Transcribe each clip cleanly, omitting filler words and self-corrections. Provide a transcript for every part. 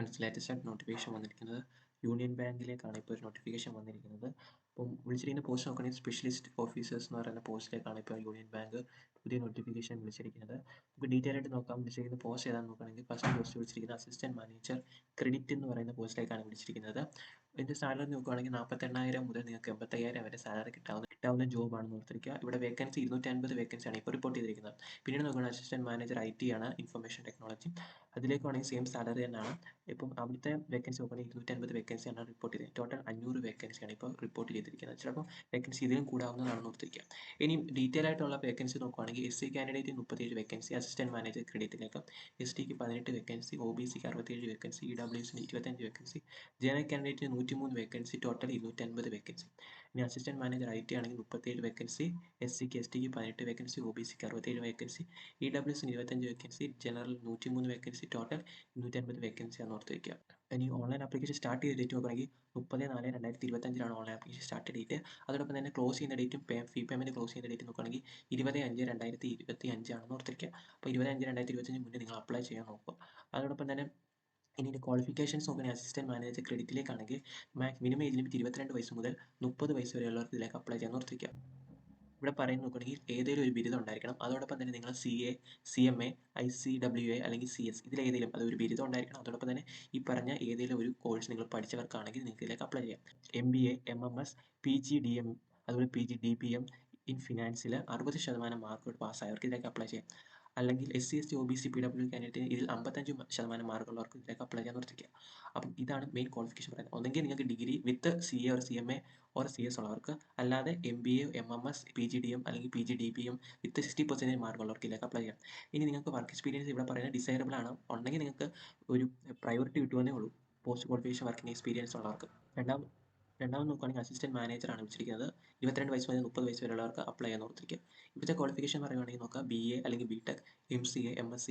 Friends, latest ആയിട്ട് notification വന്നിരിക്കുന്നത് union ബാങ്കിലേക്കാണ് ഇപ്പോൾ ഒരു നോട്ടിഫിക്കേഷൻ വന്നിരിക്കുന്നത്. അപ്പം വിളിച്ചിരിക്കുന്ന പോസ്റ്റ് നോക്കുകയാണെങ്കിൽ സ്പെഷ്യലിസ്റ്റ് ഓഫീസേഴ്സ് എന്ന് പറയുന്ന പോസ്റ്റിലേക്കാണ് ഇപ്പോൾ യൂണിയൻ ബാങ്ക് പുതിയ നോട്ടിഫിക്കേഷൻ വിളിച്ചിരിക്കുന്നത്. നമുക്ക് ഡീറ്റെയിൽ ആയിട്ട് നോക്കാം. വിളിച്ചിരിക്കുന്ന പോസ്റ്റ് ഏതാണെന്ന് നോക്കുകയാണെങ്കിൽ ഫസ്റ്റ് പോസ്റ്റ് വിളിച്ചിരിക്കുന്ന അസിസ്റ്റന്റ് മാനേജർ ക്രെഡിറ്റ് എന്ന് പറയുന്ന പോസ്റ്റിലേക്കാണ് വിളിച്ചിരിക്കുന്നത്. ഇതിൻ്റെ സാലറി നോക്കുകയാണെങ്കിൽ 48,000 മുതൽ നിങ്ങൾക്ക് 85,000 വരെ സാലറി കിട്ടാവുന്ന ജോബാണ് ഓർത്തിരിക്കുക. ഇവിടെ വേക്കൻസി 250 വേക്കൻസിയാണ് ഇപ്പോൾ റിപ്പോർട്ട് ചെയ്തിരിക്കുന്നത്. പിന്നീട് നോക്കുകയാണെങ്കിൽ അസിസ്റ്റന്റ് മാനേജർ IT ആണ്, ഇൻഫർമേഷൻ ടെക്നോളജി. അതിലേക്കാണെങ്കിൽ സെയിം സാലറി തന്നെയാണ്. ഇപ്പം അവിടുത്തെ വേക്കൻസി നോക്കുകയാണെങ്കിൽ 250 വേക്കൻസിയാണ് റിപ്പോർട്ട് ചെയ്തത്. ടോട്ടൽ 500 വേക്കൻസിയാണ് ഇപ്പോൾ റിപ്പോർട്ട് ചെയ്തിരിക്കുന്നത്. ചിലപ്പോൾ വേക്കൻസി ഇതിലും കൂടാവുന്നതാണെന്ന് ഓർത്തിരിക്കുക. ഇനി ഡീറ്റെയിൽ ആയിട്ടുള്ള വേക്കൻസി നോക്കുകയാണെങ്കിൽ SC candidate 37 vacancy assistant manager ക്രെഡിറ്റിലേക്ക്, ST 18 vacancy, OBC 67 vacancy, EWS 25 vacancy, general candidate 103 vacancy, total 250 vacancy. ഇനി അസിസ്റ്റന്റ് മാനേജർ IT ആണെങ്കിൽ 37 vacancy, SC ST 18 vacancy, OBC 67 vacancy, EWS 25 vacancy, general 103 vacancy, total 250 വേക്കൻസിയാണ് ഓർത്തിരിക്കുക. ഇനി online application start ചെയ്ത date നോക്കുകയാണെങ്കിൽ 30/4/2025 online application start date. അതോടൊപ്പം തന്നെ close ചെയ്യുന്ന ഡേറ്റും ഫീ പേയ്മെന്റ് ക്ലോസ് ചെയ്യുന്ന ഡേറ്റ് നോക്കുകയാണെങ്കിൽ 20/5/2025 ആണെന്ന് ഓർത്തിരിക്കുക. അപ്പോൾ 20/5/2025 മുന്നേ നിങ്ങൾ അപ്ലൈ ചെയ്യാൻ നോക്കുക. അതോടൊപ്പം തന്നെ ഇനി ക്വാളിഫിക്കേഷൻസ് നോക്കുകയാണെങ്കിൽ അസിസ്റ്റന്റ് മാനേജർ ക്രെഡിറ്റിലേക്കാണെങ്കിൽ മിനിമം ഏജ് ലിമിറ്റ് 22 വയസ്സ് മുതൽ 30 വയസ്സ് വരെയുള്ളവർക്ക് ഇതിലേക്ക് അപ്ലൈ ചെയ്യാൻ ഓർത്തിരിക്കുക. ഇവിടെ പറയുന്നത് നോക്കുകയാണെങ്കിൽ ഏതെങ്കിലും ഒരു ബിരുദം ഉണ്ടായിരിക്കണം. അതോടൊപ്പം തന്നെ നിങ്ങൾ CA, CMA, ICWA അല്ലെങ്കിൽ CS ഇതിലേതെങ്കിലും അതൊരു ബിരുദം ഉണ്ടായിരിക്കണം. അതോടൊപ്പം തന്നെ ഈ പറഞ്ഞ ഏതെങ്കിലും ഒരു കോഴ്സ് നിങ്ങൾ പഠിച്ചവർക്കാണെങ്കിൽ നിങ്ങൾക്ക് ഇതിലേക്ക് അപ്ലൈ ചെയ്യാം. MBA, MMS, PGDM അതുപോലെ PGDPM ഇൻ ഫിനാൻസിൽ 60% മാർക്കോട് പാസ്സായവർക്ക് ഇതിലേക്ക് അപ്ലൈ ചെയ്യാം. അല്ലെങ്കിൽ SC ST OBC PW candidate ഇതിൽ 55% മാർക്കുള്ളവർക്ക് ഇതിലേക്ക് അപ്ലൈ ചെയ്യാൻ നിർത്തിക്കുക. അപ്പം ഇതാണ് മെയിൻ ക്വാളിഫിക്കേഷൻ പറയുന്നത്. ഒന്നെങ്കിൽ നിങ്ങൾക്ക് degree with CA or CMA or CS ഉള്ളവർക്ക്, അല്ലാതെ MBA, MMS, PGDM അല്ലെങ്കിൽ PGDPM വിത്ത് 60% മാർക്കുള്ളവർക്ക് ഇതിലേക്ക് അപ്ലൈ ചെയ്യാം. ഇനി നിങ്ങൾക്ക് വർക്ക് എക്സ്പീരിയൻസ് ഇവിടെ പറയുന്നത് ഡിസൈറബിൾ ആണ്. ഉണ്ടെങ്കിൽ നിങ്ങൾക്ക് ഒരു പ്രയോറിറ്റി കിട്ടുമെന്നേ ഉള്ളൂ പോസ്റ്റ് ക്വാളിഫിക്കേഷൻ വർക്കിംഗ് എക്സ്പീരിയൻസ് ഉള്ളവർക്ക്. രണ്ടാമത് നോക്കുകയാണെങ്കിൽ അസിസ്റ്റന്റ് മാനേജറാണ് വിളിച്ചിരിക്കുന്നത്. 22 വയസ്സ് മുതൽ 30 വയസ്സ് വരെയുള്ളവർക്ക് അപ്ലൈ ചെയ്യാൻ ഓർത്തിരിക്കുക. ഇവിടുത്തെ ക്വാളിഫിക്കേഷൻ പറയുകയാണെങ്കിൽ നോക്കുക, BA അല്ലെങ്കിൽ BTech, MCA, MSc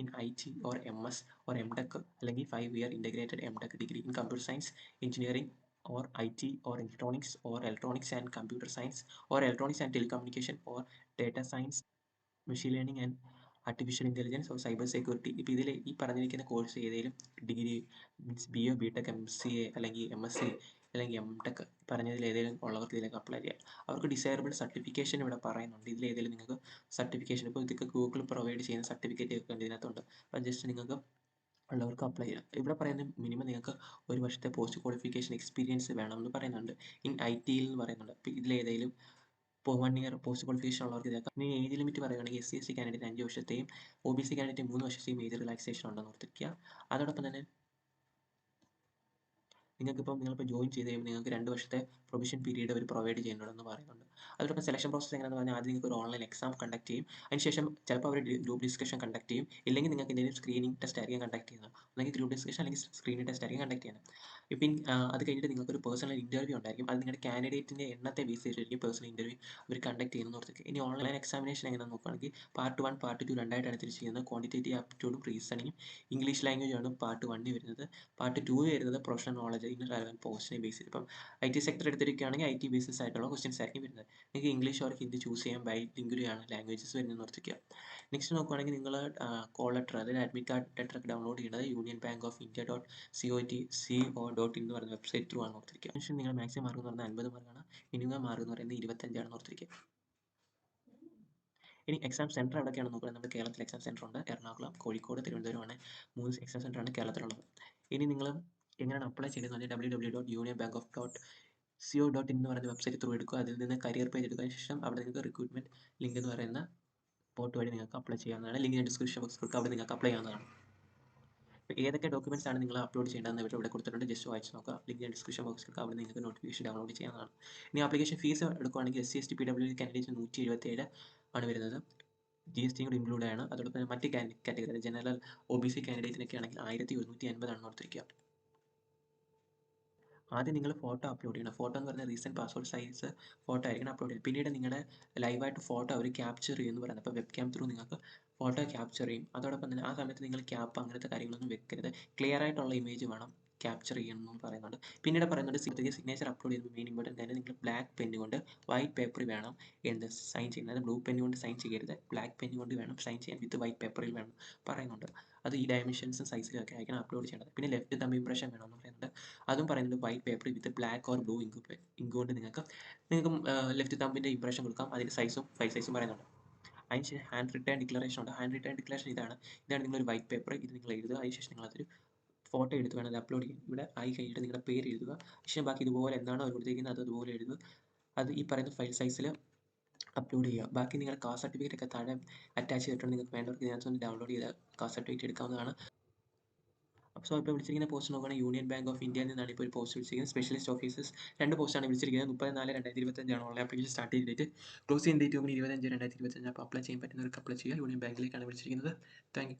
in IT or MS or MTech അല്ലെങ്കിൽ 5 year integrated MTech degree in computer science, engineering or IT or electronics and computer science or electronics and telecommunication or data science, machine learning and artificial intelligence or cyber security. ഇപ്പോൾ ഇതിൽ ഈ പറഞ്ഞിരിക്കുന്ന course ഏതെങ്കിലും degree means BA, BTech, MCA അല്ലെങ്കിൽ MSc അല്ലെങ്കിൽ MTech പറഞ്ഞതിൽ ഏതെങ്കിലും ഉള്ളവർക്ക് ഇതിലേക്ക് അപ്ലൈ ചെയ്യാം. അവർക്ക് ഡിസൈറബിൾ സർട്ടിഫിക്കേഷൻ ഇവിടെ പറയുന്നുണ്ട്. ഇതിൽ ഏതെങ്കിലും നിങ്ങൾക്ക് സർട്ടിഫിക്കേഷൻ, ഇപ്പോൾ ഇതൊക്കെ ഗൂഗിൾ പ്രൊവൈഡ് ചെയ്യുന്ന സർട്ടിഫിക്കറ്റ് ഒക്കെ ഇതിനകത്തുണ്ട്. അപ്പം ജസ്റ്റ് നിങ്ങൾക്ക് ഉള്ളവർക്ക് അപ്ലൈ ചെയ്യാം. ഇവിടെ പറയുന്നത് മിനിമം നിങ്ങൾക്ക് 1 വർഷത്തെ പോസ്റ്റ് ക്വാളിഫിക്കേഷൻ എക്സ്പീരിയൻസ് വേണമെന്ന് പറയുന്നുണ്ട്. ഇൻ IT എന്ന് പറയുന്നുണ്ട്. അപ്പോൾ ഇതിലേതെങ്കിലും 1 ഇയർ പോസ്റ്റ് ക്വാളിഫിക്കേഷൻ ഉള്ളവർക്ക് ഇതേക്കാം. ഇനി ഏജ് ലിമിറ്റ് പറയുകയാണെങ്കിൽ SC ST കാൻഡിഡേറ്റ് 5 വർഷത്തെയും OBC കാൻഡിഡേറ്റ് 3 വർഷത്തെയും ഏജ് റിലാക്സേഷൻ ഉണ്ടെന്ന് ഓർത്തിരിക്കുക. അതോടൊപ്പം തന്നെ നിങ്ങളിപ്പോൾ ജോയിൻ ചെയ്ത് കഴിയുമ്പോൾ നിങ്ങൾക്ക് 2 വർഷത്തെ പ്രൊവിഷൻ പീരീഡ് അവർ പ്രൊവൈഡ് ചെയ്യുന്നുണ്ടെന്ന് പറയുന്നുണ്ട്. അതോടൊപ്പം സെലക്ഷൻ പ്രോസസ് എങ്ങനെയാണെന്ന് പറഞ്ഞാൽ ആദ്യം നിങ്ങൾക്ക് ഒരു ഓൺലൈൻ എക്സാം കണ്ടക്ട് ചെയ്യും. അതിനുശേഷം ചിലപ്പോൾ അവർ ഗ്രൂപ്പ് ഡിസ്കഷൻ കണ്ടക്ട് ചെയ്യും. ഇല്ലെങ്കിൽ നിങ്ങൾക്ക് എന്തെങ്കിലും സ്ക്രീനിങ് ടെസ്റ്റ് ആയിരിക്കും കണ്ടക്ട് ചെയ്യുന്നത്. അല്ലെങ്കിൽ ഗ്രൂപ്പ് ഡിസ്കഷൻ അല്ലെങ്കിൽ സ്ക്രീനിങ് ടെസ്റ്റ് ആയിരിക്കും കണ്ടക്ട് ചെയ്യുന്നത്. ഇപ്പം അത് കഴിഞ്ഞിട്ട് നിങ്ങൾക്കൊരു പേഴ്സണൽ ഇൻ്റർവ്യൂ ഉണ്ടായിരിക്കും. അത് നിങ്ങളുടെ കാൻഡിഡേറ്റിൻ്റെ എണ്ണത്തെ ബേസ് ചെയ്തിട്ടായിരിക്കും പേഴ്സണൽ ഇൻ്റർവ്യൂ അവർ കണ്ടക്ട് ചെയ്യുന്നത് ഓർത്തിരിക്കുക. ഇനി ഓൺലൈൻ എക്സാമിനേഷൻ എങ്ങനെയാണെന്ന് നോക്കുകയാണെങ്കിൽ Part 1, Part 2 രണ്ടായിട്ടാണ് തിരിച്ചിരിക്കുന്നത്. ക്വാണ്ടിറ്റേറ്റീവ് ആപ്റ്റിറ്റ്യൂഡും റീസണിങ്ങും ഇംഗ്ലീഷ് ലാംഗ്വേജാണ് Part 1 വരുന്നത്. Part 2 വരുന്നത് പ്രൊഫഷണൽ നോളജ് ഇൻ റെലവൻറ്റ് പോസ്റ്റിനെ ബേസ് ചെയ്ത്. ഇപ്പം IT സെക്ടർ എടുത്തിരിക്കുകയാണെങ്കിൽ IT ബേസിസ് ആയിട്ടുള്ള ക്വസ്റ്റ്യൻസ് ആയിരിക്കും വരുന്നത്. നിങ്ങൾക്ക് ഇംഗ്ലീഷ് ഓർ ഹിന്ദി ചൂസ് ചെയ്യാൻ, ബൈലിംഗ്വലാണ് ലാംഗ്വേജസ് വരുന്നതെന്ന് ഓർത്തിരിക്കുക. നെക്സ്റ്റ് നോക്കുകയാണെങ്കിൽ നിങ്ങൾ കോൾ ലെറ്റർ, അതായത് അഡ്മിറ്റ് കാർഡ് ലെറ്റർ ഒക്കെ ഡൗൺലോഡ് ചെയ്യുന്നത് union bank of India .co.in എന്ന് പറയുന്ന വെബ്സൈറ്റ് ത്രൂ ആണ് ഓർത്തിരിക്കുക. പക്ഷേ നിങ്ങൾ മാക്സിമം മാർക്ക് എന്ന് പറഞ്ഞാൽ 50 മാർക്കാണ്. മിനിമം മാർക്ക് എന്ന് പറയുന്നത് 25 ആണെന്ന് ഓർത്തിരിക്കുക. ഇനി എക്സാം സെൻറ്റർ എവിടെയൊക്കെയാണെന്ന് നോക്കുക. നമ്മുടെ കേരളത്തിൽ എക്സാം സെൻറ്റർ ഉണ്ട്. എറണാകുളം, കോഴിക്കോട്, തിരുവനന്തപുരമാണ് 3 എക്സാം സെൻറ്ററാണ് കേരളത്തിലുള്ളത്. ഇനി നിങ്ങൾ എങ്ങനെയാണ് അപ്ലൈ ചെയ്തതെന്ന് പറഞ്ഞാൽ www.unionbankof.co.in എന്ന് പറയുന്ന വെബ്സൈറ്റ് ത്രൂ എടുക്കുക. അതിൽ നിന്ന് കരിയർ പേജ് എടുത്തതിന് ശേഷം അവിടെ നിങ്ങൾക്ക് റിക്രൂട്ട്മെൻറ്റ് ലിങ്ക് എന്ന് പറയുന്ന പോർട്ട് വഴി നിങ്ങൾക്ക് അപ്ലൈ ചെയ്യാവുന്നതാണ്. ലിങ്ക് ഡിസ്ക്രിപ്ഷൻ ബോക്സിൽ കൊടുക്കുക. അവിടെ നിങ്ങൾക്ക് അപ്ലൈ ചെയ്യാവുന്നതാണ്. ഏതൊക്കെ ഡോക്യുമെൻറ്റ്സ് ആണ് നിങ്ങൾ അപ്ലോഡ് ചെയ്യേണ്ടതെന്ന് ഇവിടെ കൊടുത്തിട്ടുണ്ട്. ജസ്റ്റ് വായിച്ച് നോക്കുക. ലിങ്ക് ഡിസ്ക്രിപ്ഷൻ ബോക്സിൽ കൊടുക്കുക. അവിടെ നിങ്ങൾക്ക് നോട്ടിഫിക്കേഷൻ ഡൗൺലോഡ് ചെയ്യാവുന്നതാണ്. ഇനി ആപ്ലിക്കേഷൻ ഫീസ് എടുക്കുകയാണെങ്കിൽ SC ST PW കാൻഡിഡേറ്റ് 177 ആണ് വരുന്നത്. GST കൂടി ഇൻക്ലൂഡ് ആണ്. അതോടൊപ്പം തന്നെ മറ്റ് കാറ്റഗറി ജനറൽ OBC കാൻഡിഡേറ്റിനൊക്കെ ആണെങ്കിൽ 1150 ആണെന്ന് ഓർത്തിരിക്കുക. ആദ്യം നിങ്ങൾ ഫോട്ടോ അപ്ലോഡ് ചെയ്യണം. ഫോട്ടോ എന്ന് പറഞ്ഞാൽ റീസെൻറ്റ് പാസ്പോർട്ട് സൈസ് ഫോട്ടോ ആയിരിക്കണം അപ്ലോഡ് ചെയ്യുന്നത്. പിന്നീട് നിങ്ങളുടെ ലൈവായിട്ട് ഫോട്ടോ അവർ ക്യാപ്ചർ ചെയ്യുമെന്ന് പറയുന്നത്. അപ്പോൾ വെബ് ക്യാം ത്രൂ നിങ്ങൾക്ക് ഫോട്ടോ ക്യാപ്ചർ ചെയ്യും. അതോടൊപ്പം തന്നെ ആ സമയത്ത് നിങ്ങൾ ക്യാപ്പ് അങ്ങനത്തെ കാര്യങ്ങളൊന്നും വെക്കരുത്. ക്ലിയർ ആയിട്ടുള്ള ഇമേജ് വേണം ക്യാപ്ചർ ചെയ്യണമെന്നും പറയുന്നുണ്ട്. പിന്നീട് പറയുന്നുണ്ട് സിഗ്നേച്ചർ അപ്ലോഡ് ചെയ്യുമ്പോൾ മെയിൻ ഇമ്പോർട്ടൻ്റ് തന്നെ നിങ്ങൾ ബ്ലാക്ക് പെന്ന് കൊണ്ട് വൈറ്റ് പേപ്പറിൽ വേണം സൈൻ ചെയ്യുന്നത്. ബ്ലൂ പെന്ന് കൊണ്ട് സൈൻ ചെയ്യരുത്. ബ്ലാക്ക് പെന്ന് കൊണ്ട് വേണം സൈൻ ചെയ്യാൻ. വിത്ത് വൈറ്റ് പേപ്പറിൽ വേണം പറയുന്നുണ്ട്. അത് ഈ ഡയമെൻഷൻസും സൈസിലും ഒക്കെ ആയിരിക്കണം അപ്ലോഡ് ചെയ്യേണ്ടത്. പിന്നെ ലെഫ്റ്റ് തമ്പ് ഇംപ്രഷൻ വേണമെന്ന് പറയുന്നുണ്ട്. അതും പറയുന്നുണ്ട് white paper with black or blue ink കൊണ്ട് നിങ്ങൾക്ക് ലെഫ്റ്റ് തമ്പിൻ്റെ ഇംപ്രഷൻ കൊടുക്കാം. അതിൻ്റെ സൈസും ഫയൽ സൈസും പറയുന്നുണ്ട്. അതിനുശേഷം ഹാൻഡ് റിട്ടേൺ ഡിക്ലറേഷൻ ഉണ്ട്. ഹാൻഡ് റിട്ടേൺ ഡിക്ലറേഷൻ ഇതാണ് നിങ്ങളൊരു വൈറ്റ് പേപ്പർ, ഇത് നിങ്ങൾ എഴുതുക. അതിനുശേഷം നിങ്ങളതൊരു ഫോട്ടോ എടുത്ത് വേണം അത് അപ്ലോഡ് ചെയ്യാൻ. ഇവിടെ ആയി കഴിഞ്ഞിട്ട് നിങ്ങളുടെ പേര് എഴുതുക. ശേഷം ബാക്കി ഇതുപോലെ എന്താണോ അവർ കൊടുത്തിരിക്കുന്നത് അത് അതുപോലെ എഴുതുക. അത് ഈ പറയുന്ന ഫയൽ സൈസിൽ അപ്ലോഡ് ചെയ്യുക. ബാക്കി നിങ്ങളുടെ കാസ്റ്റ് സർട്ടിഫിക്കറ്റ് ഒക്കെ താഴെ അറ്റാച്ച് ചെയ്തിട്ടുണ്ട്. നിങ്ങൾക്ക് വേണ്ടവർക്ക് ഇതിനകത്ത് നിന്ന് ഡൗൺലോഡ് ചെയ്ത് കാസ്റ്റ് സർട്ടിഫിക്കറ്റ് എടുക്കാവുന്നതാണ്. അപ്പോൾ ഇപ്പോൾ വിളിച്ചിരിക്കുന്ന പോസ്റ്റ് നോക്കുകയാണെങ്കിൽ യൂണിയൻ ബാങ്ക് ഓഫ് ഇന്ത്യയിൽ നിന്നാണ് ഇപ്പോൾ ഒരു പോസ്റ്റ് വിളിച്ചിരിക്കുന്നത്. സ്പെഷ്യലിസ്റ്റ് ഓഫീസേഴ്സ് 2 പോസ്റ്റാണ് വിളിച്ചിരിക്കുന്നത്. 34/2025 ഓൺലൈൻ ആപ്ലിക്കേഷൻ സ്റ്റാർട്ട് ചെയ്ത ഡേറ്റ്. ക്ലോസ് ചെയ്യുന്ന ഡേറ്റ് 25/2025. അപ്പോൾ അപ്ലൈ ചെയ്യാൻ പറ്റുന്നവർക്ക് അപ്ലൈ ചെയ്യുക. യൂണിയൻ ബാങ്കിലേക്കാണ് വിളിച്ചിരിക്കുന്നത്. Thank you.